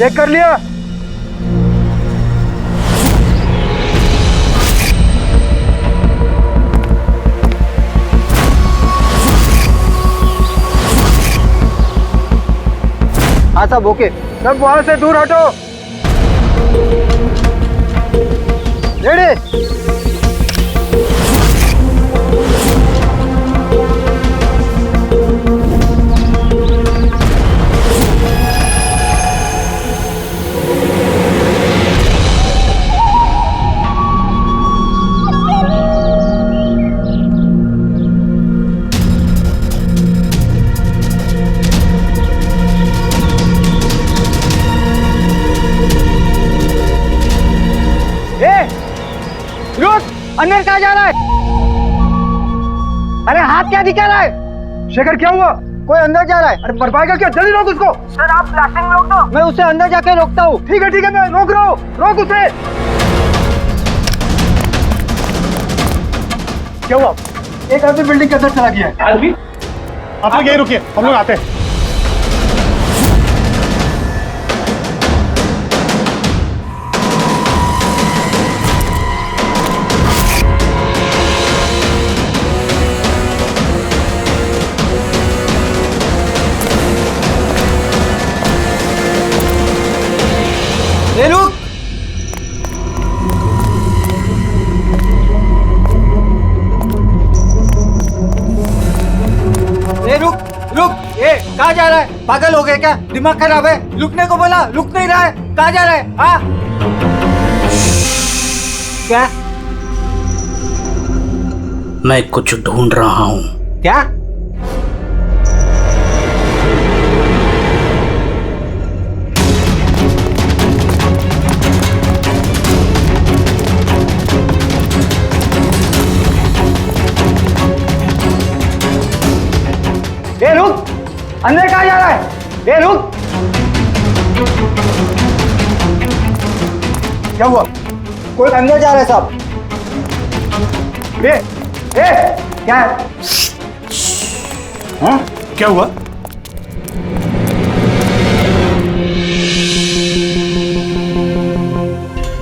Check कर लिया? हाँ सब ओके। सब वहां से दूर हटो। रेडी। रुक, अंदर कहाँ जा रहा है? अरे हाथ क्या दिखा रहा है? शेखर क्या हुआ? कोई अंदर जा रहा है। अरे मर पाएगा क्या? जल्दी रोक उसको। सर आप ब्लास्टिंग रोक दो, मैं उसे अंदर जाके रोकता हूँ। ठीक है मैं रोक रहा हूँ। रोक उसे। क्या हुआ? एक आदमी बिल्डिंग के अंदर चला गया है। आदमी? आप लोग यहीं रुकिए, हम लोग आते हैं। ए रुक। ए रुक रुक। ए कहाँ जा रहा है? पागल हो गए क्या? दिमाग खराब है? रुकने को बोला, रुक नहीं रहा है। कहाँ जा रहा है? हाँ क्या? मैं कुछ ढूंढ रहा हूँ। क्या? ए रुक, अंदर कहाँ जा रहा है? ए रुक। क्या हुआ? कोई अंदर जा रहा है साहब। ए क्या है? हाँ क्या हुआ?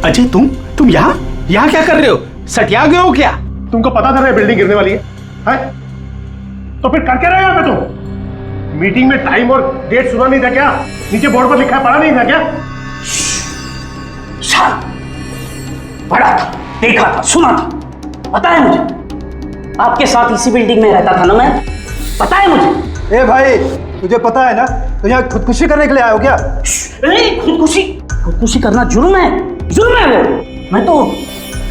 अजय तुम यहाँ क्या कर रहे हो? सटिया गए हो क्या? तुमको पता था ना बिल्डिंग गिरने वाली है? तो फिर कर क्या रहे हो यहाँ पे तुम? मीटिंग में टाइम और डेट सुना नहीं था क्या? नीचे बोर्ड पर लिखा है, पढ़ा नहीं था क्या? पढ़ा था, देखा था, सुना था, पता है मुझे। आपके साथ इसी बिल्डिंग में रहता था ना मैं, पता है मुझे। ए भाई, तुझे पता है ना तो यहाँ खुदकुशी करने के लिए आए हो क्या? खुदकुशी करना जुर्म है वो। मैं तो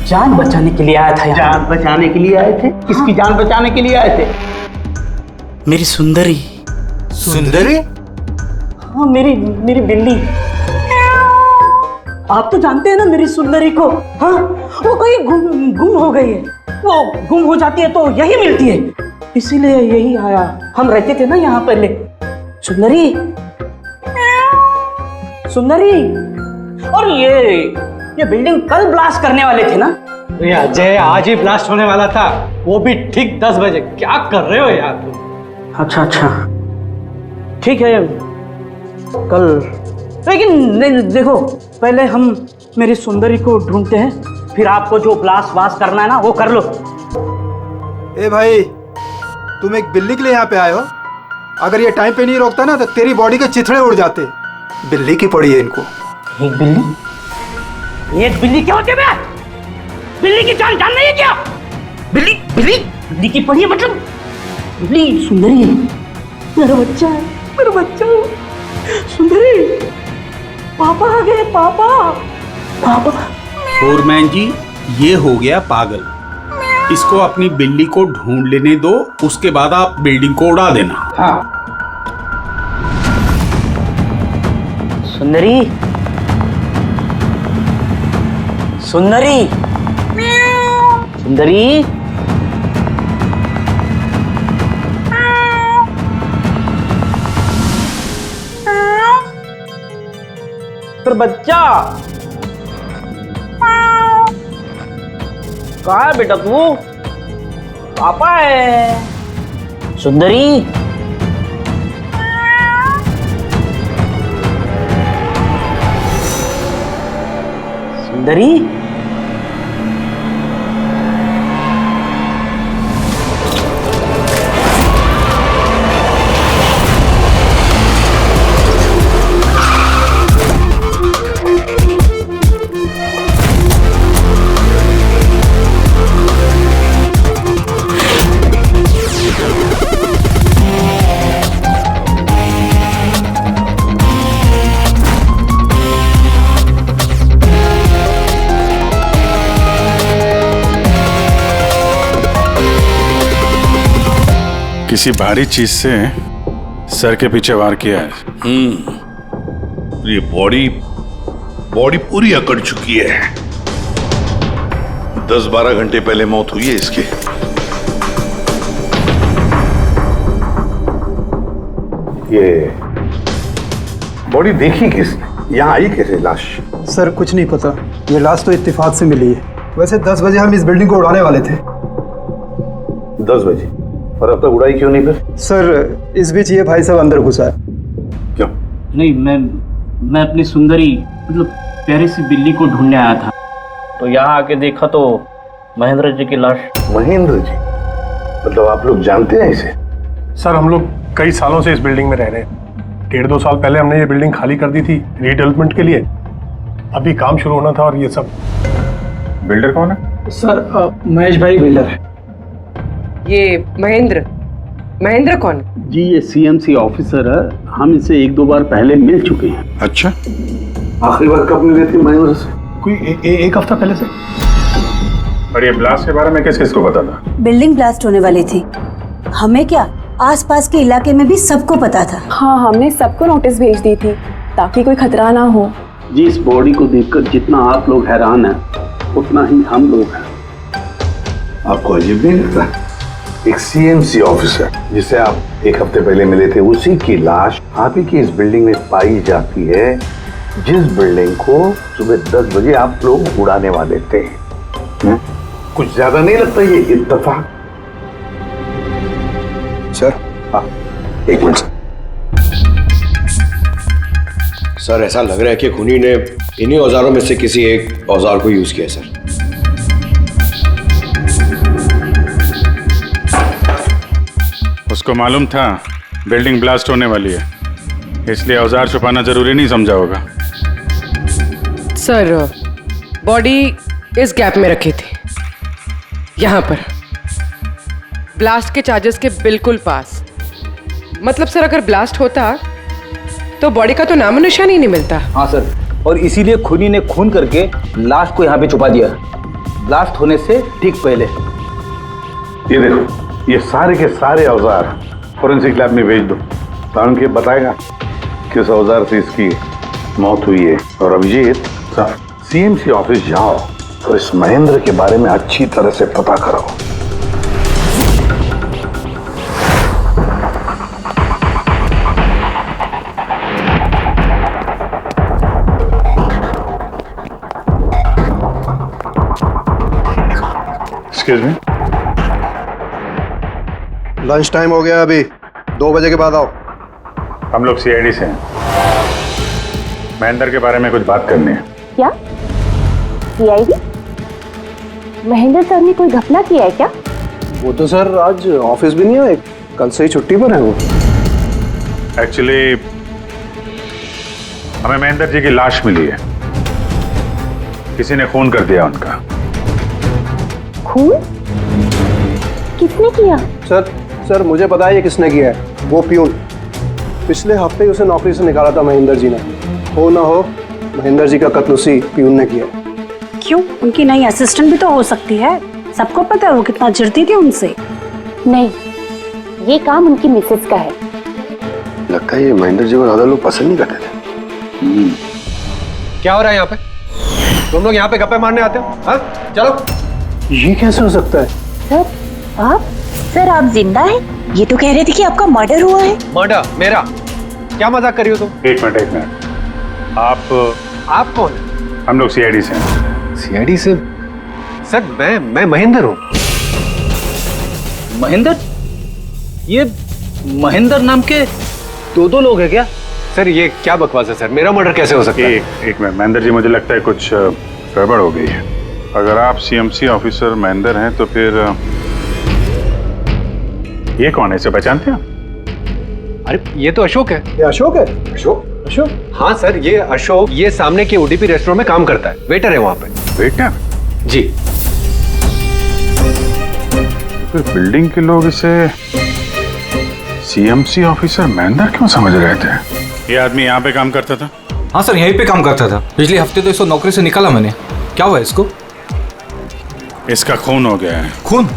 जान बचाने के लिए आया था यहाँ। जान बचाने के लिए आए थे? किसकी जान बचाने के लिए आए थे? मेरी सुंदरी। सुंदरी? हाँ मेरी बिल्ली। आप तो जानते हैं ना मेरी सुंदरी को। हाँ वो कहीं गुम हो गई है। वो गुम हो जाती है तो यही मिलती है, इसीलिए यही आया। हम रहते थे ना यहाँ पहले। सुंदरी और ये बिल्डिंग कल ब्लास्ट करने वाले थे ना? अजय आज ही ब्लास्ट होने वाला था, वो भी ठीक 10 बजे। क्या कर रहे हो यार तुम? अच्छा ठीक है कल, लेकिन देखो पहले हम मेरी सुंदरी को ढूंढते हैं, फिर आपको जो ब्लास्ट वास्ट करना है ना वो कर लो। ए भाई, तुम एक बिल्ली के लिए यहाँ पे आए हो? अगर ये टाइम पे नहीं रोकता ना तो तेरी बॉडी के चिथड़े उड़ जाते। बिल्ली की पड़ी है इनको। एक बिल्ली क्या होती है बे? बिल्ली की जान नहीं है क्या? बिल्ली की पड़ी है मतलब? बिल्ली सुंदरी है, मेरा बच्चा है। सुंदरी, पापा आ गए। पापा। फोरमैन जी, ये हो गया पागल। इसको अपनी बिल्ली को ढूंढ लेने दो, उसके बाद आप बिल्डिंग को उड़ा देना। हाँ। सुंदरी। पर बच्चा कहाँ है बेटा तू? पापा है। सुंदरी सुंदरी, किसी भारी चीज से सर के पीछे वार किया है। ये बॉडी पूरी अकड़ चुकी है। 10-12 घंटे पहले मौत हुई है इसकी। ये बॉडी देखी किसने? यहाँ आई कैसे लाश? सर कुछ नहीं पता, ये लाश तो इत्तेफाक से मिली है। वैसे 10 बजे हम इस बिल्डिंग को उड़ाने वाले थे। 10 बजे? और अब तक उड़ाई क्यों नहीं फिर? सर इस बीच ये भाई साहब अंदर घुसा है। क्यों? नहीं, मैं अपनी सुंदरी मतलब प्यारी सी बिल्ली को ढूंढने आया था, तो यहाँ आके देखा तो महेंद्र जी की लाश। महेंद्र जी? मतलब आप लोग जानते हैं इसे? सर हम लोग कई सालों से इस बिल्डिंग में रह रहे हैं। 1.5-2 साल पहले हमने ये बिल्डिंग खाली कर दी थी रीडेवलपमेंट के लिए। अभी काम शुरू होना था और ये सब। बिल्डर कौन है? सर महेश भाई बिल्डर है। ये महेंद्र कौन? जी ये सीएमसी ऑफिसर है, हम इसे 1-2 बार पहले मिल चुके हैं। अच्छा, आखिरी बार कब मिले थे महेंद्र से? कोई एक हफ्ता पहले से। और ये ब्लास्ट के बारे में किस किस को पता था? बिल्डिंग ब्लास्ट होने वाली थी, हमें क्या आसपास के इलाके में भी सबको पता था। हाँ, हमने सबको नोटिस भेज दी थी ताकि कोई खतरा ना हो। जी इस बॉडी को देखकर जितना आप लोग हैरान हैं उतना ही हम लोग हैं। आपको अजीब नहीं लगता? एक सीएमसी ऑफिसर जिसे आप 1 हफ्ते पहले मिले थे, उसी की लाश आप ही की इस बिल्डिंग में पाई जाती है, जिस बिल्डिंग को सुबह 10 बजे आप लोग उड़ाने वाले थे। कुछ ज्यादा नहीं लगता ये इत्तेफाक? सर हाँ, एक मिनट सर, ऐसा लग रहा है कि खूनी ने इन्हीं औजारों में से किसी एक औजार को यूज किया सर। उसको मालूम था बिल्डिंग ब्लास्ट होने वाली है, इसलिए औजार छुपाना जरूरी नहीं समझा होगा। सर बॉडी इस गैप में रखी थी, यहाँ पर ब्लास्ट के चार्जेस के बिल्कुल पास। मतलब सर अगर ब्लास्ट होता तो बॉडी का तो नामो निशान ही नहीं मिलता। हाँ सर, और इसीलिए खूनी ने खून करके लाश को यहाँ पे छुपा दिया ब्लास्ट होने से ठीक पहले। ये देखो, ये सारे के सारे औजार फोरेंसिक लैब में भेज दो, ताकि के बताएगा किस औजार से इसकी मौत हुई है। और अभिजीत सर, सीएमसी ऑफिस जाओ और इस महेंद्र के बारे में अच्छी तरह से पता करो। एक्सक्यूज मी, लंच टाइम हो गया, अभी 2 बजे के बाद आओ। हम लोग सीआईडी से हैं, महेंद्र के बारे में कुछ बात करनी है। क्या सीआईडी? महेंद्र सर ने कोई घपला किया है क्या? वो तो सर आज ऑफिस भी नहीं आए, कल से ही छुट्टी पर है वो। एक्चुअली हमें महेंद्र जी की लाश मिली है, किसी ने खून कर दिया उनका। खून? किसने किया? सर मुझे पता है ये किसने किया है, वो प्यून। पिछले हफ्ते ही उसे नौकरी से निकाला था महेंद्र जी ने। हो ना हो महेंद्र जी का कत्ल उसी प्यून ने किया। क्यों, उनकी नई असिस्टेंट भी तो हो सकती है, सबको पता है वो कितना चिढ़ती थी उनसे। नहीं, ये काम उनकी मिसेस का है। लगता है ये महेंद्र जी को ज्यादा लोग पसंद नहीं करते थे। क्या हो रहा है यहाँ पे? तुम लोग यहाँ पे गप्पे मारने आते हो? हाँ चलो। ये कैसे हो सकता है? सर आप? सर आप जिंदा हैं? ये तो कह रहे थे कि आपका मर्डर हुआ है। मर्डर मेरा? क्या मजाक कर रही हो तुम? एक मिनट, आप कौन? हम लोग सीआईडी से हैं। सीआईडी से? सर मैं महेंद्र हूँ। महेंद्र? ये महेंद्र नाम के 2 लोग हैं क्या? सर ये क्या बकवास है सर, मेरा मर्डर कैसे हो सकता है? एक मिनट महेंद्र जी, मुझे लगता है कुछ गड़बड़ हो गई है। अगर आप सीएमसी ऑफिसर महेंद्र हैं तो फिर ये कौन है, इसे पहचानते हैं? अरे ये तो अशोक है। ये अशोक है? अशोक? अशोक? हाँ सर, ये अशोक ये सामने के ओडीपी रेस्टोरेंट में काम करता है, वेटर है वहाँ पे। वेटर? जी। फिर बिल्डिंग के लोग इसे सीएमसी ऑफिसर महेंद्र क्यों समझ रहे थे? ये आदमी यहाँ पे काम करता था? हाँ सर, यहीं पे काम करता था। पिछले हफ्ते तो इसको नौकरी से निकाला मैंने। क्या हुआ इसको? इसका खून हो गया है। खून?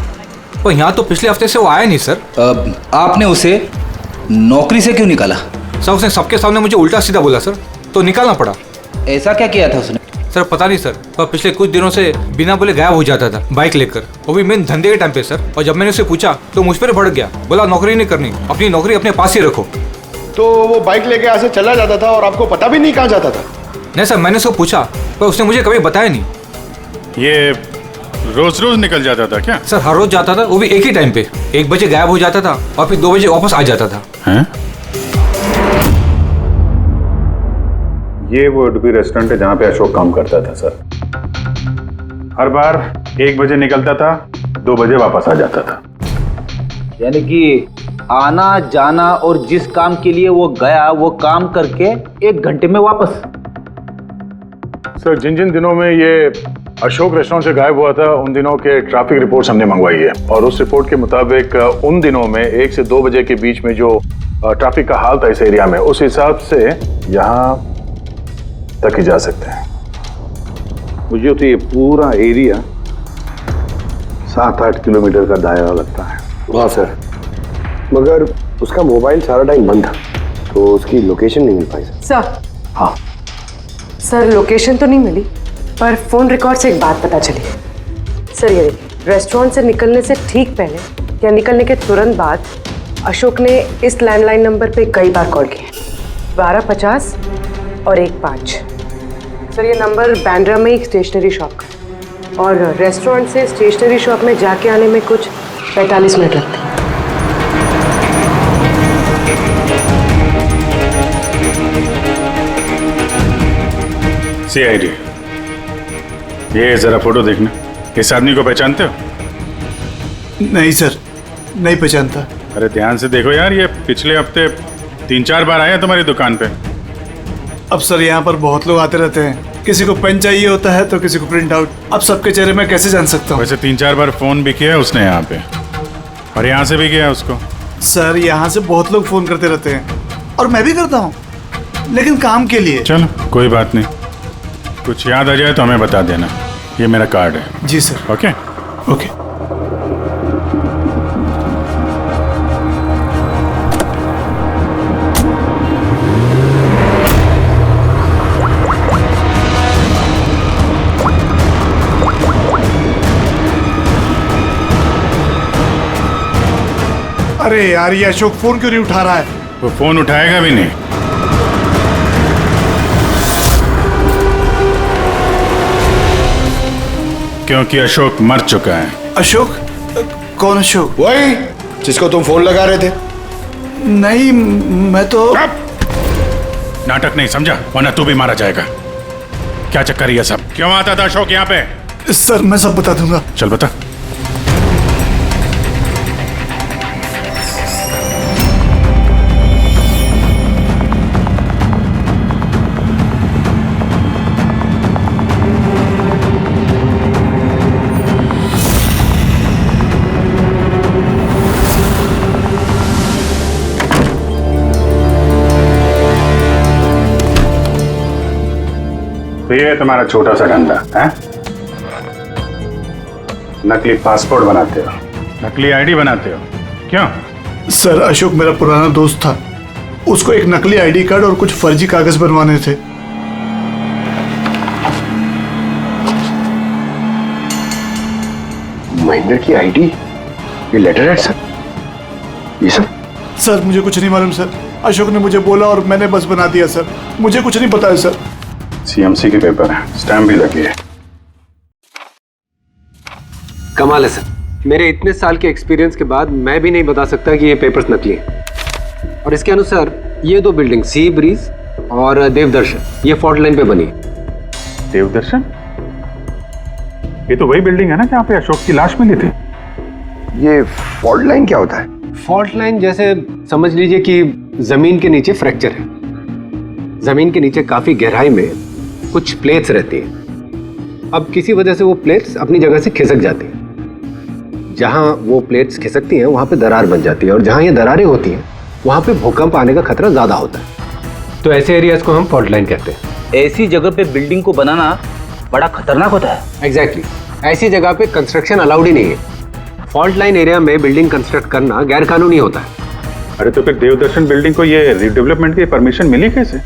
पर यहाँ तो पिछले हफ्ते से वो आया नहीं सर। आपने उसे नौकरी से क्यों निकाला? सर उसने सबके सामने मुझे उल्टा सीधा बोला सर, तो निकालना पड़ा। ऐसा क्या किया था उसने? सर पता नहीं सर, पर पिछले कुछ दिनों से बिना बोले गायब हो जाता था बाइक लेकर, वो भी मेन धंधे के टाइम पे सर। और जब मैंने उससे पूछा तो मुझ पर भड़क गया, बोला नौकरी नहीं करनी, अपनी नौकरी अपने पास ही रखो। तो वो बाइक लेके यहाँ से चला जाता था और आपको पता भी नहीं कहाँ जाता था? नहीं सर, मैंने उसको पूछा पर उसने मुझे कभी बताया नहीं। ये रोज रोज निकल जाता था क्या? सर हर रोज जाता था, वो भी एक ही टाइम पे। 1 बजे गायब हो जाता था और फिर 2 बजे वापस आ जाता था। हैं? ये वो उडुपी रेस्टोरेंट है जहाँ पे अशोक काम करता था सर। हर बार 1 बजे निकलता था, 2 बजे वापस आ जाता था। यानी कि आना जाना और जिस काम के लिए वो गया वो काम करके 1 घंटे में वापस। सर जिन जिन दिनों में ये अशोक रेस्टोरेंट से गायब हुआ था उन दिनों के ट्रैफिक रिपोर्ट्स हमने मंगवाई है, और उस रिपोर्ट के मुताबिक उन दिनों में 1 से 2 बजे के बीच में जो ट्रैफिक का हाल था इस एरिया में, उस हिसाब से यहाँ तक ही जा सकते हैं। मुझे तो ये पूरा एरिया 7-8 किलोमीटर का दायरा लगता है। वाह सर, मगर उसका मोबाइल सारा टाइम बंद था, तो उसकी लोकेशन नहीं मिल पाई सर। हाँ सर लोकेशन तो नहीं मिली, पर फोन रिकॉर्ड से एक बात पता चली। सर ये रेस्टोरेंट से निकलने से ठीक पहले या निकलने के तुरंत बाद अशोक ने इस लैंडलाइन नंबर पे कई बार कॉल किया, 1250 और 15। सर ये नंबर बांद्रा में एक स्टेशनरी शॉप का है, और रेस्टोरेंट से स्टेशनरी शॉप में जाके आने में कुछ 45 मिनट लगते हैं। CID, ये जरा फोटो देखना। इस आदमी को पहचानते हो? नहीं सर, नहीं पहचानता। अरे ध्यान से देखो यार, ये पिछले हफ्ते 3-4 बार आया तुम्हारी दुकान पे। अब सर यहाँ पर बहुत लोग आते रहते हैं, किसी को पेन चाहिए होता है तो किसी को प्रिंट आउट। अब सबके चेहरे मैं कैसे जान सकता हूँ? वैसे 3-4 बार फोन भी किया उसने यहाँ पे, और यहाँ से भी किया उसको। सर यहाँ से बहुत लोग फोन करते रहते हैं, और मैं भी करता हूँ, लेकिन काम के लिए। चलो कोई बात नहीं, कुछ याद आ जाए तो हमें बता देना। ये मेरा कार्ड है। जी सर। Okay okay. अरे यार, ये अशोक फोन क्यों नहीं उठा रहा है? वो फोन उठाएगा भी नहीं। क्योंकि अशोक मर चुका है। अशोक? कौन अशोक? वही जिसको तुम फोन लगा रहे थे। नहीं, मैं तो नाटक नहीं समझा, वरना तू भी मारा जाएगा। क्या चक्कर है ये सब? क्यों आता था अशोक यहाँ पे? सर मैं सब बता दूंगा। चल बता। तो ये तुम्हारा छोटा सा धंधा है? नकली पासपोर्ट बनाते हो, नकली आईडी बनाते हो, क्यों? सर अशोक मेरा पुराना दोस्त था, उसको एक नकली आईडी कार्ड और कुछ फर्जी कागज बनवाने थे। महेंद्र की आईडी, ये लेटर है सर, ये सब? सर मुझे कुछ नहीं मालूम सर, अशोक ने मुझे बोला और मैंने बस बना दिया सर, मुझे कुछ नहीं पता है सर। सीएमसी के पेपर है, स्टैम्प भी लगी है। कमाल है सर, मेरे इतने साल के एक्सपीरियंस के बाद मैं भी नहीं बता सकता कि ये पेपर्स नकली हैं। और इसके अनुसार ये 2 बिल्डिंग सी ब्रीज और देवदर्शन ये फॉल्ट लाइन पे बनी है। देवदर्शन? ये तो वही बिल्डिंग है ना जहाँ पे अशोक की लाश मिली थी। ये फॉल्ट लाइन क्या होता है? फॉल्ट लाइन जैसे समझ लीजिए कि जमीन के नीचे फ्रैक्चर है। जमीन के नीचे काफी गहराई में कुछ प्लेट्स रहती हैं। अब किसी वजह से वो प्लेट्स अपनी जगह से खिसक जाती हैं। जहां वो प्लेट्स खिसकती हैं वहां पे दरार बन जाती है, और जहां ये दरारें होती हैं वहां पे भूकंप आने का खतरा ज्यादा होता है। तो ऐसे एरियाज को हम फॉल्ट लाइन कहते हैं। ऐसी जगह पे बिल्डिंग को बनाना बड़ा खतरनाक होता है। एग्जैक्टली ऐसी जगह पे कंस्ट्रक्शन अलाउड ही नहीं है। फॉल्ट लाइन एरिया में बिल्डिंग कंस्ट्रक्ट करना गैर कानूनी होता है। अरे तो फिर देवदर्शन बिल्डिंग को ये रीडेवलपमेंट की परमिशन मिली कैसे?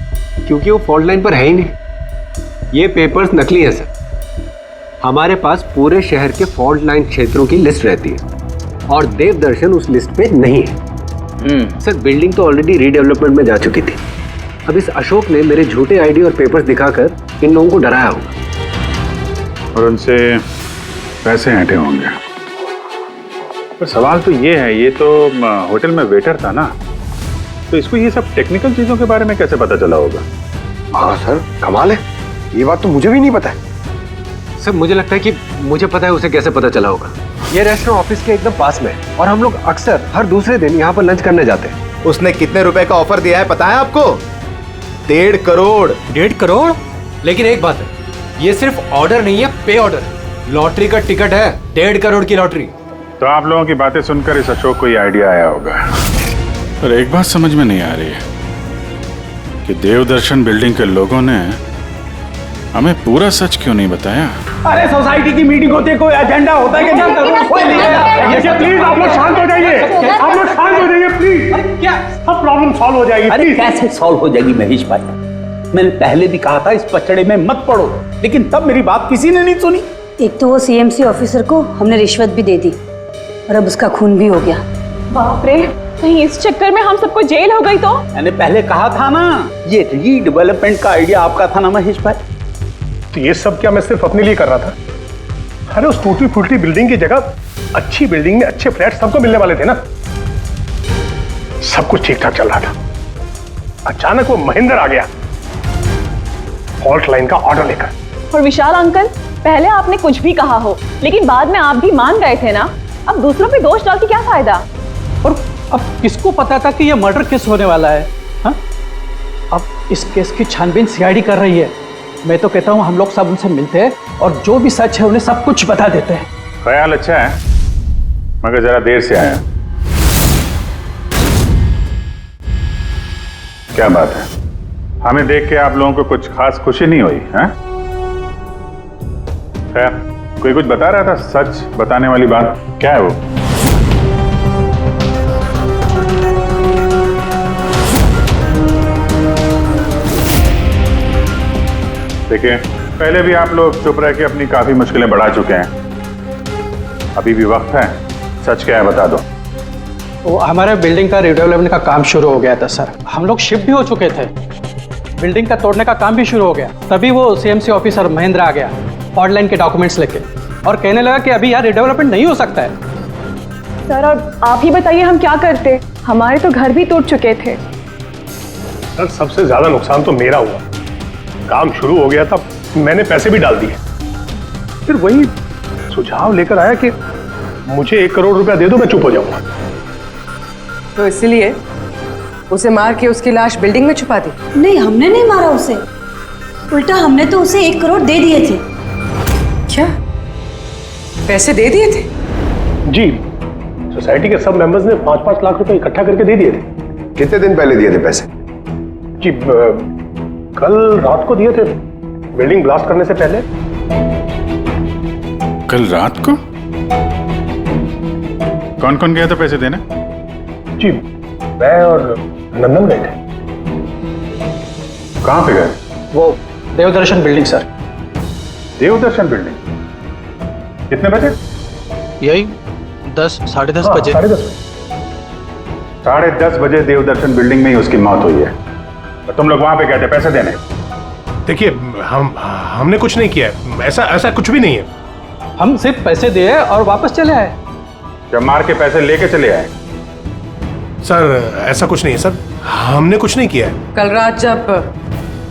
क्योंकि वो फॉल्ट लाइन पर है ही नहीं। ये पेपर्स नकली हैं सर। हमारे पास पूरे शहर के फॉल्ट लाइन क्षेत्रों की लिस्ट रहती है और देवदर्शन उस लिस्ट पे नहीं है। सर बिल्डिंग तो ऑलरेडी रीडेवलपमेंट में जा चुकी थी। अब इस अशोक ने मेरे झूठे आईडी और पेपर्स दिखाकर इन लोगों को डराया होगा और उनसे पैसे ऐंठे होंगे। पर सवाल तो ये है, ये तो होटल में वेटर था ना, तो इसको ये सब टेक्निकल चीजों के बारे में कैसे पता चला होगा? हाँ सर, कमाल है, ये बात तो मुझे भी नहीं पता है। सर मुझे लगता है कि मुझे पता है उसे कैसे पता चला होगा। ये रेस्टोरेंट ऑफिस के एकदम पास में है और हम लोग अक्सर हर दूसरे दिन यहाँ पर लंच करने जाते हैं। उसने कितने रुपए का ऑफर दिया है पता है आपको? 1.5 करोड़। 1.5 करोड़? लेकिन एक बात है, ये सिर्फ ऑर्डर नहीं है, पे ऑर्डर। लॉटरी का टिकट है, 1.5 करोड़ की लॉटरी। तो आप लोगों की बातें सुनकर इस अशोक को ये आइडिया आया होगा। पर एक बात समझ में नहीं आ रही है कि देवदर्शन बिल्डिंग के लोगों ने हमें पूरा सच क्यों नहीं बताया? अरे सोसाइटी की मीटिंग होती है, कोई एजेंडा होता है कि प्लीज आप लोग शांत हो जाइए। आप लोग शांत हो जाइए प्लीज। क्या सब प्रॉब्लम सॉल्व हो जाएगी। अरे कैसे सॉल्व हो जाएगी महेश भाई? मैंने पहले भी कहा था इस पचड़े में मत पड़ो, लेकिन तब मेरी बात किसी ने नहीं सुनी। एक तो वो सीएमसी ऑफिसर को हमने रिश्वत भी दे दी और अब उसका खून भी हो गया। बाप रे, कहीं इस चक्कर में हम सबको जेल हो गई तो? मैंने पहले कहा था ना, ये रीडेवलपमेंट का आइडिया आपका था ना महेश भाई? तो ये सब क्या मैं सिर्फ अपने लिए कर रहा था? अरे उस टूटी फूटी बिल्डिंग की जगह अच्छी बिल्डिंग में अच्छे फ्लैट सबको मिलने वाले थे ना। सब कुछ ठीक ठाक चल रहा था, अचानक वो महेंद्र आ गया फॉल्ट लाइन का ऑर्डर लेकर। और विशाल अंकल, पहले आपने कुछ भी कहा हो, लेकिन बाद में आप भी मान गए थे ना। अब दूसरों पे दोष डाल के क्या फायदा? और अब किसको पता था कि ये मर्डर केस होने वाला है? हाँ? अब इस केस की छानबीन सीआईडी कर रही है। मैं तो कहता हूँ हम लोग सब उनसे मिलते हैं और जो भी सच है उन्हें सब कुछ बता देते हैं। ख्याल अच्छा है, मगर जरा देर से आया। क्या बात है, हमें देख के आप लोगों को कुछ खास खुशी नहीं हुई? हैं? खैर, कोई कुछ बता रहा था, सच बताने वाली बात क्या है वो? देखिए, पहले भी आप लोग चुप रह के अपनी काफी मुश्किलें बढ़ा चुके हैं। अभी भी वक्त है, सच क्या है बता दो। वो हमारे बिल्डिंग का रिडेवलपमेंट का काम शुरू हो गया था सर। हम लोग शिफ्ट भी हो चुके थे, बिल्डिंग का तोड़ने का काम भी शुरू हो गया। तभी वो सीएमसी ऑफिसर महेंद्र आ गया फॉल्ट लाइन के डॉक्यूमेंट्स लेके और कहने लगा कि अभी यार रिडेवलपमेंट नहीं हो सकता है। सर अब आप ही बताइए हम क्या करते? हमारे तो घर भी टूट चुके थे। सर सबसे ज्यादा नुकसान तो मेरा हुआ। काम शुरू हो गया था, मैंने पैसे भी डाल दिए, फिर वही सुझाव लेकर आया कि मुझे 1 करोड़ रुपया दे दो, मैं चुप हो जाऊंगा। तो इसलिए उसे मार के उसकी लाश बिल्डिंग में छुपा दी? नहीं, हमने नहीं मारा उसे, उल्टा हमने तो उसे 1 करोड़ दे दिए थे। क्या पैसे दे दिए थे? जी, सोसाइटी के सब मेंबर्स ने 5-5 लाख रुपए इकट्ठा करके दे दिए थे। कितने दिन पहले दिए थे पैसे? जी कल रात को दिए थे, बिल्डिंग ब्लास्ट करने से पहले। कल रात को? कौन कौन गया था पैसे देने? जी मैं और नंदन गए थे। कहाँ पे गए? वो देवदर्शन बिल्डिंग सर। देवदर्शन बिल्डिंग? कितने बजे? यही 10, 10:30 बजे। 10:30 10:30 बजे देवदर्शन बिल्डिंग में ही उसकी मौत हुई है। और तुम लोग वहां पे गए थे पैसे देने? देखिए हमने कुछ नहीं किया है, ऐसा कुछ भी नहीं है। हम सिर्फ पैसे दिए और वापस चले आए। जब मार के पैसे लेके चले आए? सर ऐसा कुछ नहीं है सर, हमने कुछ नहीं किया है। कल रात जब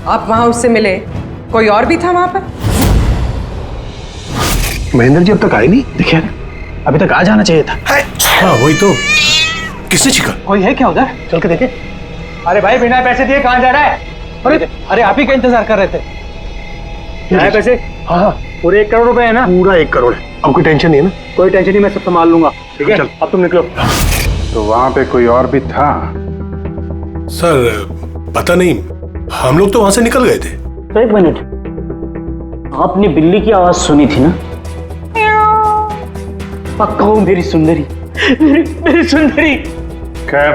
आप वहां उससे मिले, कोई और भी था वहां पर? महेंद्र जी अब तक आए नहीं। देखिए अभी तक आ जाना चाहिए था। हाँ वही तो, किसने छिका? कोई है क्या उधर? चल के देखे। अरे भाई बिना पैसे दिए कहाँ जा रहा है? अरे आप ही का इंतजार कर रहे थे। क्या है पैसे? हाँ पूरे 1 करोड़ रुपए है ना? पूरा 1 करोड़ है। अब कोई टेंशन नहीं है ना? कोई टेंशन नहीं, मैं सब संभाल लूंगा। ठीक है चल। अब तुम निकलो। तो वहां पे कोई और भी था? सर पता नहीं, हम लोग तो वहां से निकल गए थे। तो 1 मिनट, आपने बिल्ली की आवाज सुनी थी ना? पक्का हूँ मेरी सुंदरी, मेरी सुंदरी। खैर,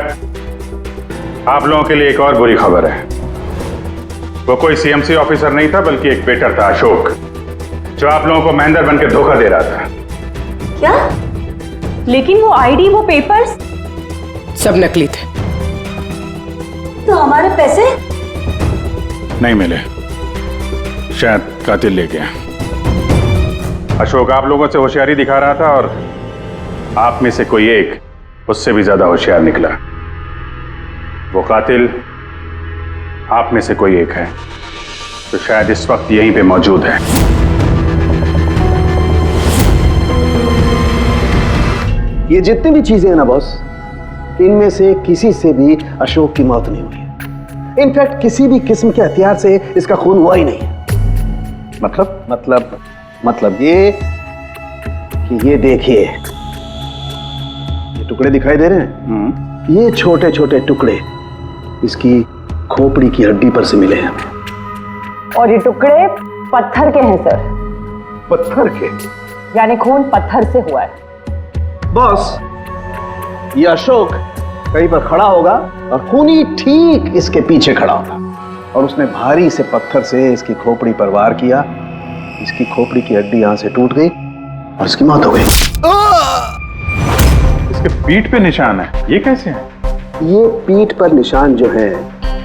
आप लोगों के लिए एक और बुरी खबर है। वो कोई सीएमसी ऑफिसर नहीं था, बल्कि एक वेटर था, अशोक, जो आप लोगों को महेंद्र बनकर धोखा दे रहा था। क्या? लेकिन वो आईडी, वो पेपर्स सब नकली थे। तो हमारे पैसे? नहीं मिले, शायद कातिल ले गया। अशोक आप लोगों से होशियारी दिखा रहा था और आप में से कोई एक उससे भी ज्यादा होशियार निकला। वो कातिल आप में से कोई एक है, तो शायद इस वक्त यहीं पे मौजूद है। ये जितनी भी चीजें हैं ना बॉस, इनमें से किसी से भी अशोक की मौत नहीं हुई है। इनफैक्ट किसी भी किस्म के हथियार से इसका खून हुआ ही नहीं है। मतलब ये कि ये देखिए, ये टुकड़े दिखाई दे रहे हैं? ये छोटे छोटे टुकड़े इसकी खोपड़ी की हड्डी पर से मिले हैं। और ये टुकड़े पत्थर के हैं सर। पत्थर के? यानी खून पत्थर से हुआ है। बॉस, ये अशोक कहीं पर खड़ा होगा और खूनी ठीक इसके पीछे खड़ा होगा, और उसने भारी से पत्थर से इसकी खोपड़ी पर वार किया। इसकी खोपड़ी की हड्डी यहां से टूट गई और इसकी मौत हो गई। इसके पीठ पे निशान है, ये कैसे है? ये पीठ पर निशान जो है,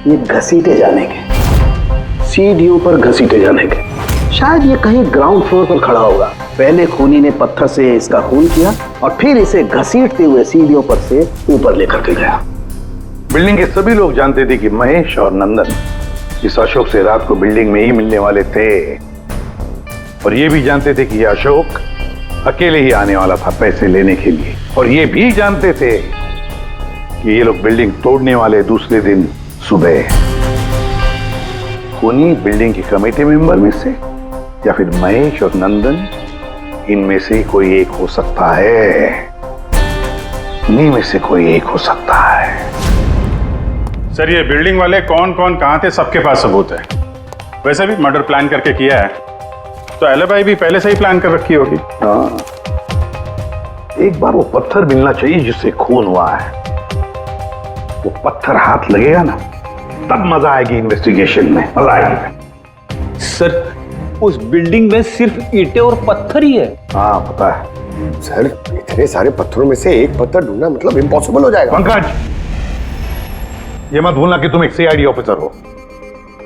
ये घसीटे जाने के, सीढ़ियों पर घसीटे जाने के। शायद ये कहीं ग्राउंड फ्लोर पर खड़ा होगा। पहले खूनी ने पत्थर से इसका खून किया और फिर इसे घसीटते हुए सीढ़ियों पर से ऊपर लेकर के गया। बिल्डिंग के सभी लोग जानते थे कि महेश और नंदन इस अशोक से रात को बिल्डिंग में ही मिलने वाले थे, और ये भी जानते थे कि ये अशोक अकेले ही आने वाला था पैसे लेने के लिए, और ये भी जानते थे कि ये लोग बिल्डिंग तोड़ने वाले दूसरे दिन सुबह। खूनी बिल्डिंग की कमेटी मेंबर में से या फिर महेश और नंदन, इनमें से कोई एक हो सकता है। इन्हीं में से कोई एक हो सकता है। सर ये बिल्डिंग वाले कौन कौन कहां थे, सबके पास सबूत है। वैसे भी मर्डर प्लान करके किया है, तो एलिबाई भी पहले से ही प्लान कर रखी होगी। हाँ, एक बार वो पत्थर मिलना चाहिए जिससे खून हुआ है। वो पत्थर हाथ लगेगा ना, तब मजा आएगी इन्वेस्टिगेशन में, मजा आएगी। सर उस बिल्डिंग में सिर्फ ईंटें और पत्थर ही है। हाँ पता है सर, इतने सारे पत्थरों में से एक पत्थर ढूंढना मतलब इम्पॉसिबल हो जाएगा। पंकज, ये मत भूलना कि तुम एक सीआईडी ऑफिसर हो,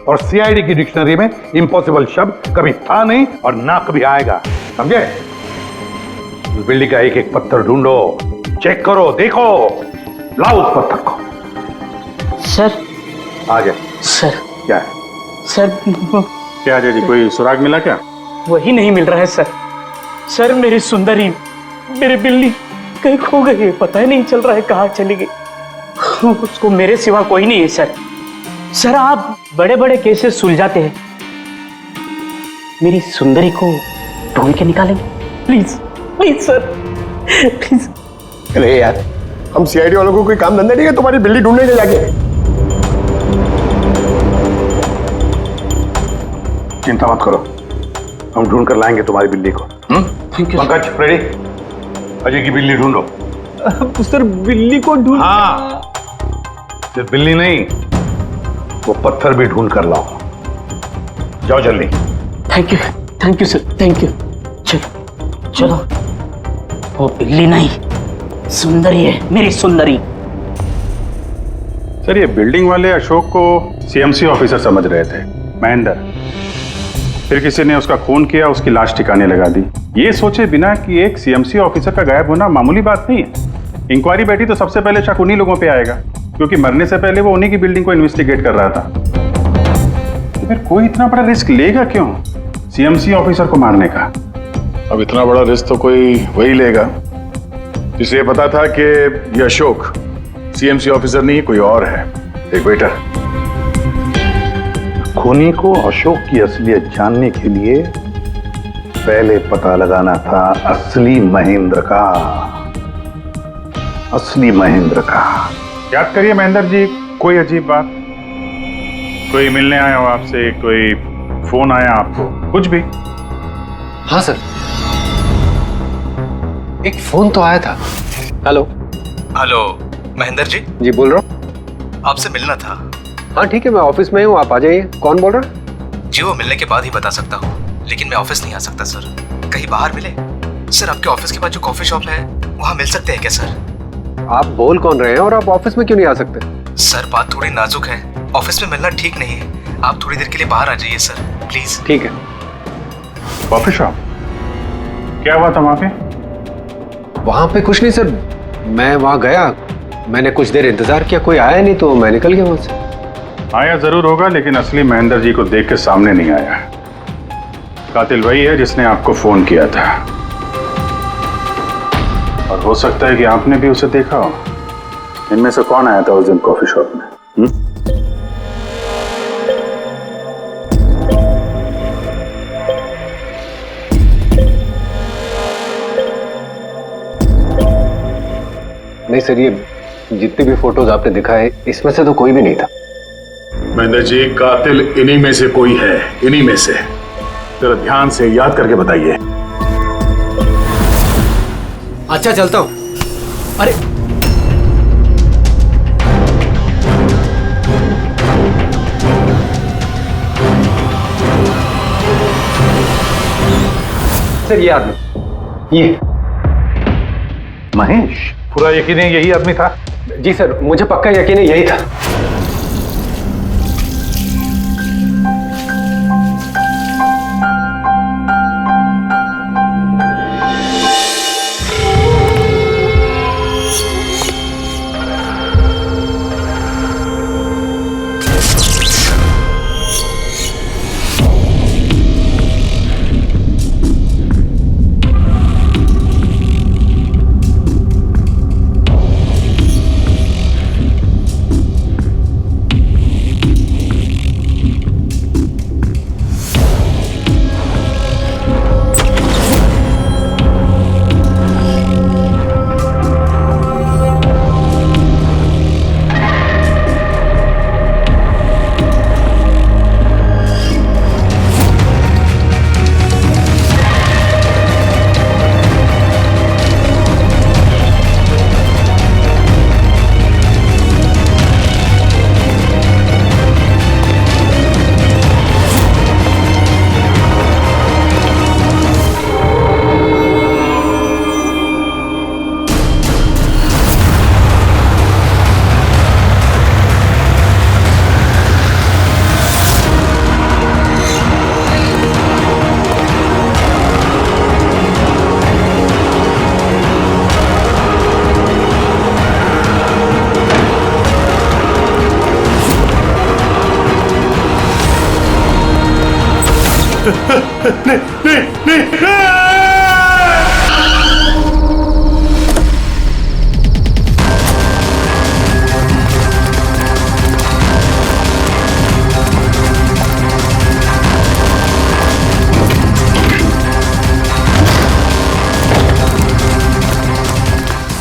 और सीआईडी की डिक्शनरी में इम्पॉसिबल शब्द कभी था नहीं और ना कभी आएगा, समझे? उस बिल्डिंग का एक एक पत्थर ढूंढो, चेक करो, देखो, लाओ उस पत्थर को। सर आ गए। सर क्या है? सर क्या जी, कोई सुराग मिला क्या? वही नहीं मिल रहा है सर। सर मेरी सुंदरी, मेरी बिल्ली कहीं खो गई है, पता ही नहीं चल रहा है कहाँ चली गई। उसको मेरे सिवा कोई नहीं है सर। सर आप बड़े बड़े केसेस सुलझाते हैं, मेरी सुंदरी को ढूंढ के निकालेंगे प्लीज, प्लीज सर, प्लीज। अरे यार, हम सीआईडी वालों को कोई काम धंधा नहीं है तुम्हारी बिल्ली ढूंढने के जाके। चिंता मत करो, हम ढूंढ कर लाएंगे तुम्हारी बिल्ली को। पंकज, रेडी? अजय की बिल्ली ढूंढो। सर बिल्ली को ढूंढ? हाँ, सिर्फ बिल्ली नहीं, वो पत्थर भी ढूंढ कर लाओ। जाओ जल्दी। Thank you sir, thank you. चलो चलो, वो बिल्ली नहीं सुंदरी है, मेरी सुंदरी। सर ये बिल्डिंग वाले अशोक को सीएमसी ऑफिसर समझ रहे थे, महेंद्र। फिर किसी ने उसका खून किया, उसकी लाश ठिकाने लगा दी, ये सोचे बिना कि एक सीएमसी ऑफिसर का गायब होना मामूली बात नहीं है। इंक्वायरी बैठी तो सबसे पहले शक उन्हीं लोगों पे आएगा, क्योंकि मरने से पहले वो उन्हीं की बिल्डिंग को इन्वेस्टिगेट कर रहा था। तो फिर कोई इतना बड़ा रिस्क लेगा क्यों सीएमसी ऑफिसर को मारने का? अब इतना बड़ा रिस्क तो कोई वही लेगा जिसे ये पता था कि ये अशोक सीएमसी ऑफिसर नहीं कोई और है। एक वेटर। खूनी को अशोक की असलियत जानने के लिए पहले पता लगाना था असली महेंद्र का। असली महेंद्र का। याद करिए महेंद्र जी, कोई अजीब बात, कोई मिलने आया हो आपसे, कोई फोन आया आपको, कुछ भी? हाँ सर, एक फोन तो आया था। Hello hello Mahendra ji. जी बोल रहा हूँ। आपसे मिलना था। हाँ ठीक है, मैं ऑफिस में हूँ, आप आ जाइए। कौन बोल रहा? जी वो मिलने के बाद ही बता सकता हूँ, लेकिन मैं ऑफिस नहीं आ सकता सर। कहीं बाहर मिले सर? आपके ऑफिस के पास जो कॉफी शॉप है वहाँ मिल सकते हैं क्या सर? आप बोल कौन रहे हैं और आप ऑफिस में क्यों नहीं आ सकते? सर बात थोड़ी नाजुक है, ऑफिस में मिलना ठीक नहीं है। आप थोड़ी देर के लिए बाहर आ जाइए सर, प्लीज। ठीक है। Coffee shop? क्या हुआ था वहां पे? वहां पे कुछ नहीं सर, मैं वहां गया, मैंने कुछ देर इंतजार किया, कोई आया नहीं तो मैं निकल गया वहां से। आया जरूर होगा, लेकिन असली महेंद्र जी को देख के सामने नहीं आया। कातिल वही है जिसने आपको फोन किया था, और हो सकता है कि आपने भी उसे देखा हो। इनमें से कौन आया था उस दिन कॉफी शॉप में? नहीं सर, ये जितनी भी फोटोज आपने दिखाए इसमें से तो कोई भी नहीं था। महेंद्र जी, कातिल इन्हीं में से कोई है, इन्हीं में से। जरा ध्यान से याद करके बताइए। अच्छा चलता हूँ। अरे सर ये आदमी, ये महेश, पूरा यकीन है यही आदमी था? जी सर, मुझे पक्का यकीन है यही था।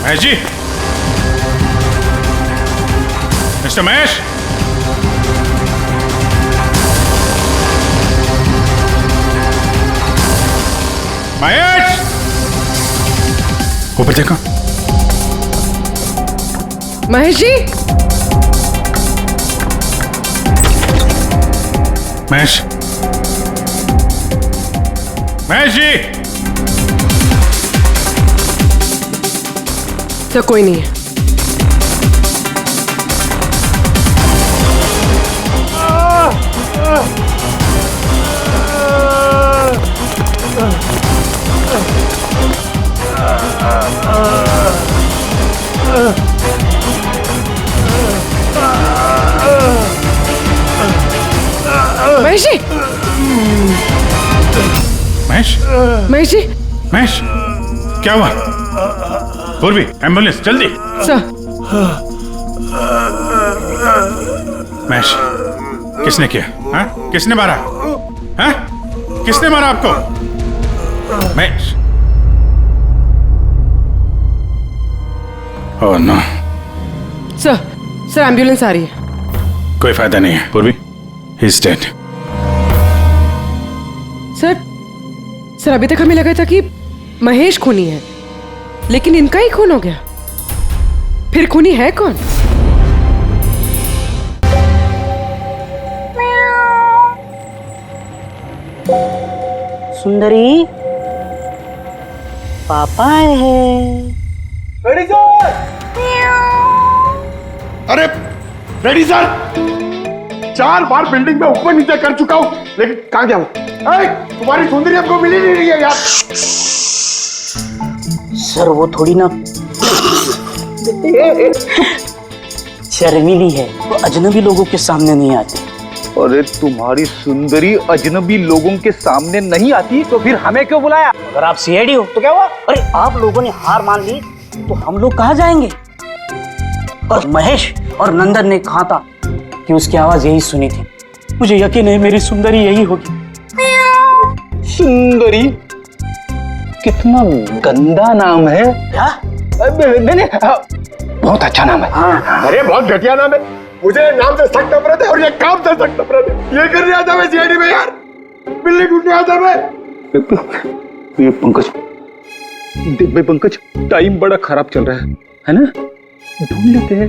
महेश जी, मिस्टर महेश, महेश, ऊपर देखो। महेश जी, महेश, महेश जी। तो कोई नहीं है। महेश जी, महेश, महेश जी, महेश, क्या हुआ? पूर्वी, एम्बुलेंस जल्दी। सर। महेश, किसने किया? हाँ? किसने मारा? हाँ? किसने मारा आपको? Mahesh. Oh no. Sir ambulance आ रही है। कोई फायदा नहीं है पूर्वी, ही इज डेड। सर अभी तक हमें लगा था कि महेश खूनी है, लेकिन इनका ही खून हो गया। फिर खूनी है कौन? सुंदरी, पापा आए हैं। Ready sir. अरे रेडी सर, 4 बार बिल्डिंग में ऊपर नीचे कर चुका हूं, लेकिन कहां गया हूं? तुम्हारी सुंदरी हमको मिली नहीं रही है यार। सर वो थोड़ी ना शर्मीली है, वो अजनबी लोगों के सामने नहीं आती। अरे तुम्हारी सुंदरी अजनबी लोगों के सामने नहीं आती तो फिर हमें क्यों बुलाया? अगर आप सीआईडी हो तो क्या हुआ? अरे आप लोगों ने हार मान ली तो हम लोग कहाँ जाएंगे? और महेश और नंदन ने कहा था कि उसकी आवाज यही सुनी थी। मुझे यकीन है मेरी सुंदरी यही होगी। सुंदरी? कितना गंदा नाम है। क्या? नहीं, बहुत अच्छा नाम है। हाँ। अरे बहुत घटिया नाम है। मुझे नाम से सख्त नफरत है और ये काम से सख्त नफरत है। ये करने आता मैं सीआईडी में यार, बिल्ली ढूंढने आता मैं। ये पंकज, देख भाई पंकज, टाइम बड़ा खराब चल रहा है ना? ढूंढ लेते हैं।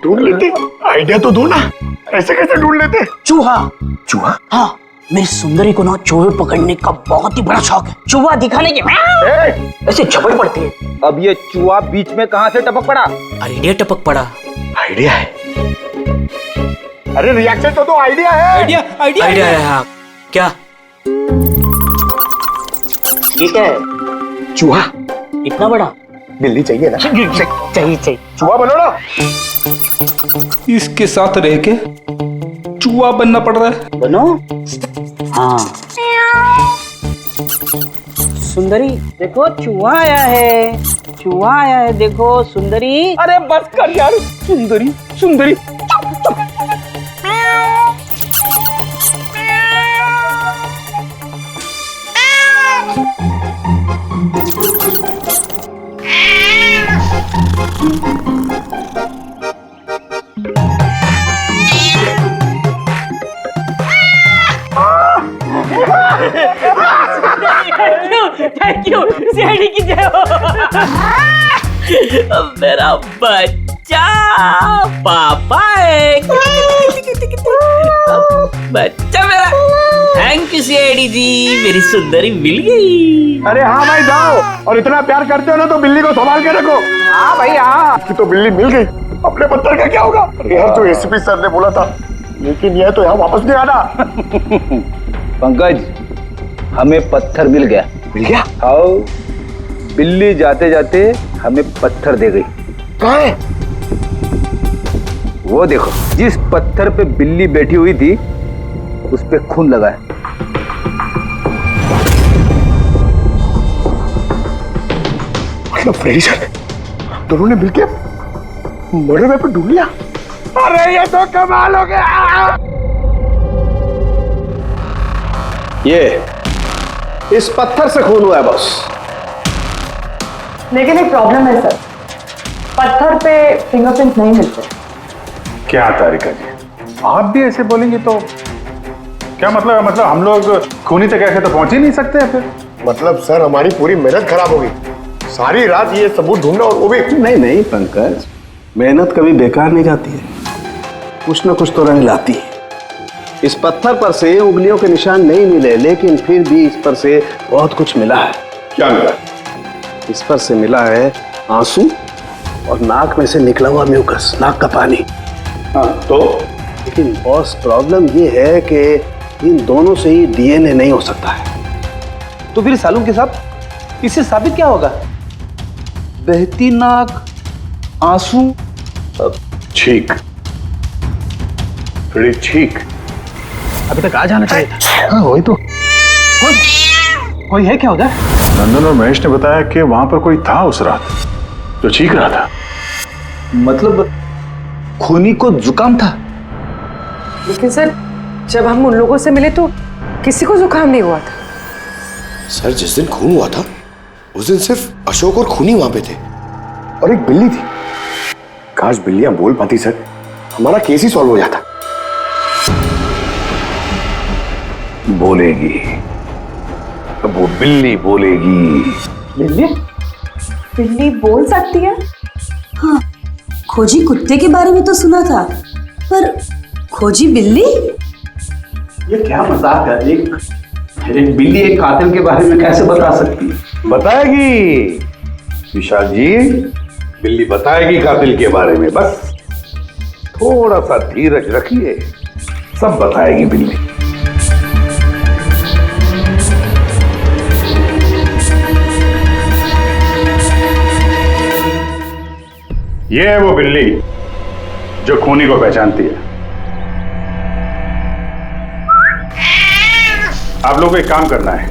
ढूंढ लेते? आइडिया तो दो ना, ऐसे कैसे ढूंढ लेते? चूहा। चूहा? हाँ, मेरी सुंदरी को ना चूहे पकड़ने का बहुत ही बड़ा शौक है। चूहा दिखाने के ऐसे झपट पड़ती है। अब ये चूहा बीच में कहां से टपक पड़ा? आइडिया टपक पड़ा। आइडिया है? अरे रिएक्शन तो दो, आइडिया है। आइडिया है। हाँ क्या? ये क्या है? चूहा। इतना बड़ा? बिल्ली चाहिए ना? चाहिए। चूहा बनो ना। इसके साथ रह के चूहा बनना पड़ रहा है। बनो। हाँ। सुंदरी देखो, चूहा आया है। चूहा आया है, देखो सुंदरी। अरे बस कर यार। सुंदरी सुंदरी। थैंक यू सीआईडी की जय हो। मेरा बच्चा पापा है। बच्चा मेरा। थैंक यू सीआईडी जी, मेरी सुंदरी मिल गई। अरे हाँ भाई जाओ, और इतना प्यार करते हो ना तो बिल्ली को संभाल के रखो। हाँ भाई हाँ। कि तो बिल्ली मिल गई, अपने पत्थर का क्या होगा? अरे यार जो एसपी सर ने बोला था, लेकिन यह तो यहाँ वापस नहीं आना। पंकज, हमें पत्थर मिल गया। मिल गया? आओ, बिल्ली जाते जाते हमें पत्थर दे गई। कहाँ है? वो देखो, जिस पत्थर पे बिल्ली बैठी हुई थी उस पे खून लगा है। मतलब फ्रेडी सर दोनों ने मिलकर मर्डर वेपन ढूंढ लिया। अरे ये तो कमाल हो गया। ये इस पत्थर से खून हुआ है बॉस। लेकिन एक प्रॉब्लम है सर, पत्थर पे फिंगरप्रिंट नहीं मिलते। क्या तारिका जी, आप भी ऐसे बोलेंगे तो क्या मतलब है? मतलब हम लोग खूनी तक ऐसे तो पहुंच ही नहीं सकते फिर? मतलब सर हमारी पूरी मेहनत खराब हो गई। सारी रात ये सबूत ढूंढना, और वो भी नहीं पंकज, मेहनत कभी बेकार नहीं जाती है, कुछ ना कुछ तो रंग लाती है। इस पत्थर पर से उंगलियों के निशान नहीं मिले, लेकिन फिर भी इस पर से बहुत कुछ मिला है। क्या मिला? इस पर से मिला है आंसू और नाक में से निकला हुआ म्यूकस, नाक का पानी। हाँ तो? लेकिन बॉस प्रॉब्लम ये है कि इन दोनों से ही डीएनए नहीं हो सकता है। तो फिर सालू के साथ इससे साबित क्या होगा? बहती नाक, आंसू, छींक। छींक अभी तक आ जाना चाहिए था। हाँ वही तो। कोई है क्या उधर? नंदन और महेश ने बताया कि वहां पर कोई था उस रात जो चीख रहा था। मतलब खूनी को जुकाम था? लेकिन सर जब हम उन लोगों से मिले तो किसी को जुकाम नहीं हुआ था। सर जिस दिन खून हुआ था उस दिन सिर्फ अशोक और खूनी वहां पे थे और एक बिल्ली थी। काश बिल्लियां बोल पाती सर, हमारा केस ही सॉल्व हो जाता। बोलेगी, अब वो बिल्ली बोलेगी। बिल्ली? बिल्ली बोल सकती है? हाँ, खोजी कुत्ते के बारे में तो सुना था, पर खोजी बिल्ली? ये क्या मजाक है? एक बिल्ली एक कातिल के बारे में कैसे बता सकती है? बताएगी विशाल जी, बिल्ली बताएगी कातिल के बारे में। बस थोड़ा सा धीरज रखिए, सब बताएगी बिल्ली। ये है वो बिल्ली जो खूनी को पहचानती है। आप लोगों को एक काम करना है,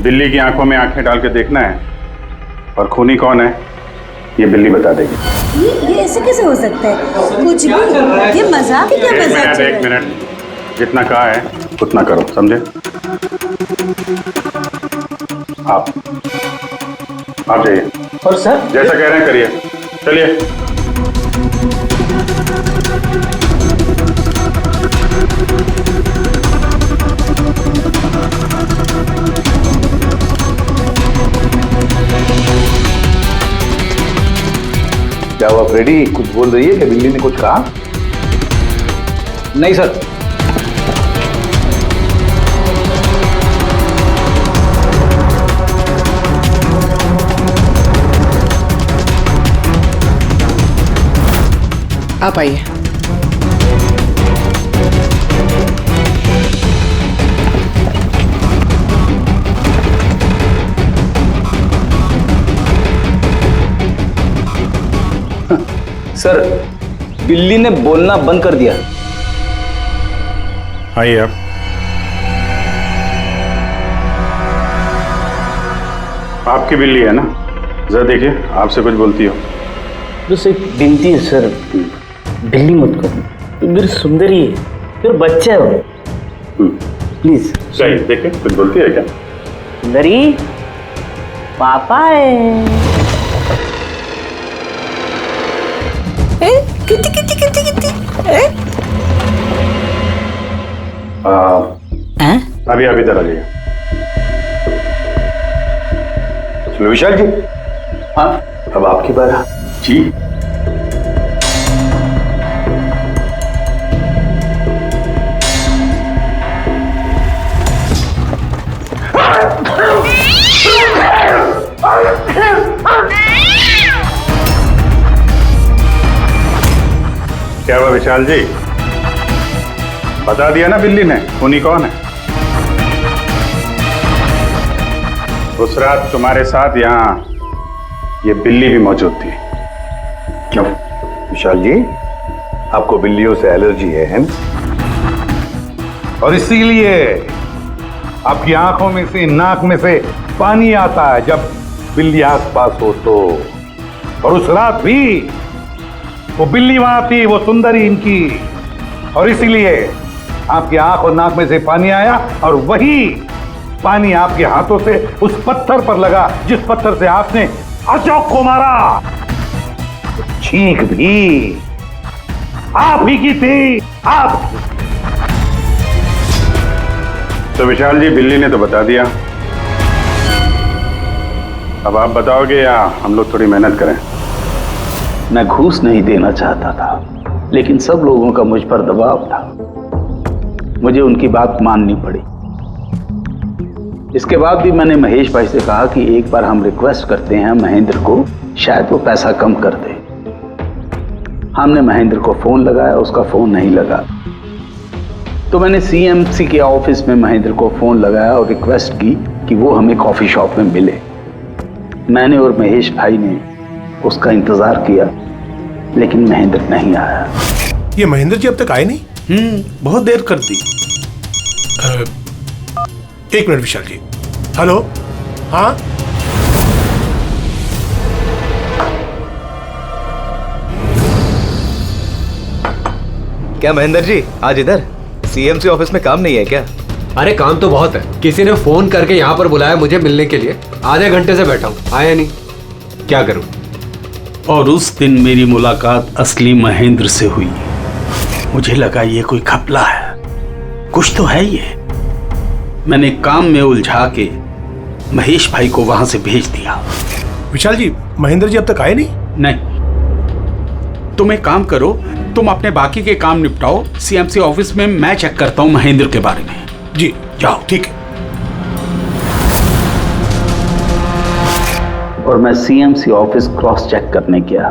बिल्ली की आंखों में आंखें डाल के देखना है और खूनी कौन है ये बिल्ली बता देगी। ये ऐसे कैसे हो सकता है? कुछ भी, ये मजाक है क्या? मजाक? एक मिनट, जितना कहा है उतना करो, समझे? आप जाइए। और सर जैसा कह रहे हैं करिए, चलिए। क्या हुआ फ्रेडी, कुछ बोल रही है कि बिल्ली ने कुछ कहा? नहीं सर। आप आइए। सर बिल्ली ने बोलना बंद कर दिया। आइए आप। आपकी बिल्ली है ना? जरा देखिए, आपसे कुछ बोलती हो। बस एक विनती है सर, बिल्ली मत करो, मेरी सुंदरी है, मेरा बच्चा है वो, प्लीज। सही, देखिए कुछ बोलती है क्या? सुंदरी, पापा है। कितनी कितनी कितनी कितनी? अभी आप इधर आ जाइए। चलो विशाल जी। हाँ, अब आपकी बारी। जी। क्या हुआ विशाल जी? बता दिया ना बिल्ली ने खूनी कौन है? उस रात तुम्हारे साथ यहाँ ये बिल्ली भी मौजूद थी। क्यों विशाल जी, आपको बिल्लियों से एलर्जी है? और इसीलिए आपकी आंखों में से, नाक में से पानी आता है जब बिल्ली आसपास हो तो। और उस रात भी वो बिल्ली वहां थी, वो सुंदरी इनकी, और इसीलिए आपकी आंख और नाक में से पानी आया, और वही पानी आपके हाथों से उस पत्थर पर लगा जिस पत्थर से आपने अशोक को मारा। चीख भी आप ही की थी, आप। तो विशाल जी, बिल्ली ने तो बता दिया, अब आप बताओगे या हम लोग थोड़ी मेहनत करें? मैं घूस नहीं देना चाहता था, लेकिन सब लोगों का मुझ पर दबाव था, मुझे उनकी बात माननी पड़ी। इसके बाद भी मैंने महेश भाई से कहा कि एक बार हम रिक्वेस्ट करते हैं महेंद्र को, शायद वो पैसा कम कर दे। हमने महेंद्र को फोन लगाया, उसका फोन नहीं लगा, तो मैंने सीएमसी के ऑफिस में महेंद्र को फोन लगाया और रिक्वेस्ट की कि वो हमें कॉफी शॉप में मिले। मैंने और महेश भाई ने उसका इंतजार किया, लेकिन महेंद्र नहीं आया। ये महेंद्र जी अब तक आए नहीं? बहुत देर कर दी। एक मिनट विशाल जी, हेलो, हाँ क्या महेंद्र जी आज इधर सीएमसी ऑफिस में काम नहीं है क्या? अरे काम तो बहुत है। किसी ने फोन करके यहाँ पर बुलाया मुझे मिलने के लिए। आधे घंटे से बैठा हूँ, आया नहीं, क्या करूँ? और उस दिन मेरी मुलाकात असली महेंद्र से हुई। मुझे लगा ये कोई घपला है, कुछ तो है ये। मैंने काम में उलझा के महेश भाई को वहां से भेज दिया। विशाल जी, महेंद्र जी अब तक आए नहीं? नहीं, तुम एक काम करो, तुम अपने बाकी के काम निपटाओ। सीएमसी ऑफिस में मैं चेक करता हूँ महेंद्र के बारे में। जी जाओ। ठीक है। और मैं सीएमसी ऑफिस क्रॉस चेक करने गया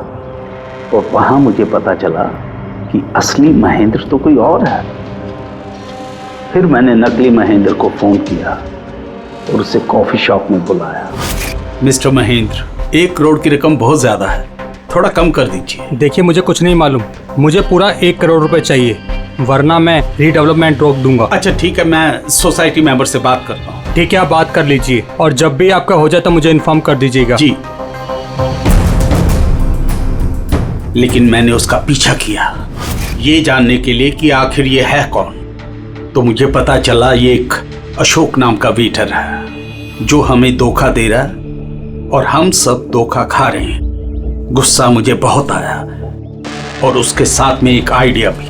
और वहां मुझे पता चला कि असली महेंद्र तो कोई और है। फिर मैंने नकली महेंद्र को फोन किया और उसे कॉफी शॉप में बुलाया। मिस्टर महेंद्र, 1 करोड़ की रकम बहुत ज्यादा है, थोड़ा कम कर दीजिए। देखिए, मुझे कुछ नहीं मालूम, मुझे पूरा 1 करोड़ रुपए चाहिए, वरना मैं रीडेवलपमेंट रोक दूंगा। अच्छा ठीक है, मैं सोसाइटी मेंबर से बात करता हूँ। ठीक है, आप बात कर लीजिए और जब भी आपका हो जाए तो मुझे इन्फॉर्म कर दीजिएगा। जी। लेकिन मैंने उसका पीछा किया ये जानने के लिए कि आखिर ये है कौन। तो मुझे पता चला ये एक अशोक नाम का वेटर है जो हमें धोखा दे रहा है और हम सब धोखा खा रहे हैं। गुस्सा मुझे बहुत आया और उसके साथ में एक आइडिया भी,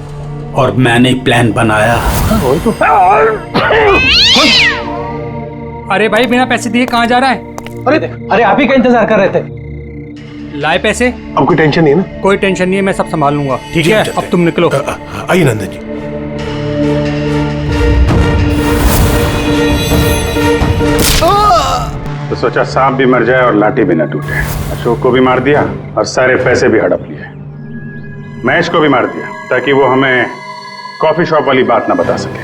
और मैंने प्लान बनाया। अरे भाई, बिना पैसे दिए कहाँ जा रहा है? अरे आप ही का इंतजार कर रहे थे। लाए पैसे? अब कोई टेंशन नहीं है ना? कोई टेंशन नहीं है, मैं सब संभाल लूंगा। ठीक है, अब तुम निकलो। आइए नंदन जी। तो सोचा सांप भी मर जाए और लाठी भी न टूटे। अशोक को भी मार दिया और सारे पैसे भी हड़प लिए। महेश को भी मार दिया ताकि वो हमें कॉफी शॉप वाली बात ना बता सके।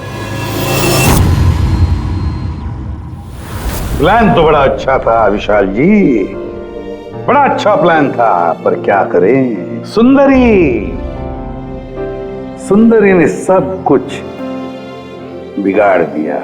प्लान तो बड़ा अच्छा था विशाल जी, बड़ा अच्छा प्लान था, पर क्या करें, सुंदरी ने सब कुछ बिगाड़ दिया।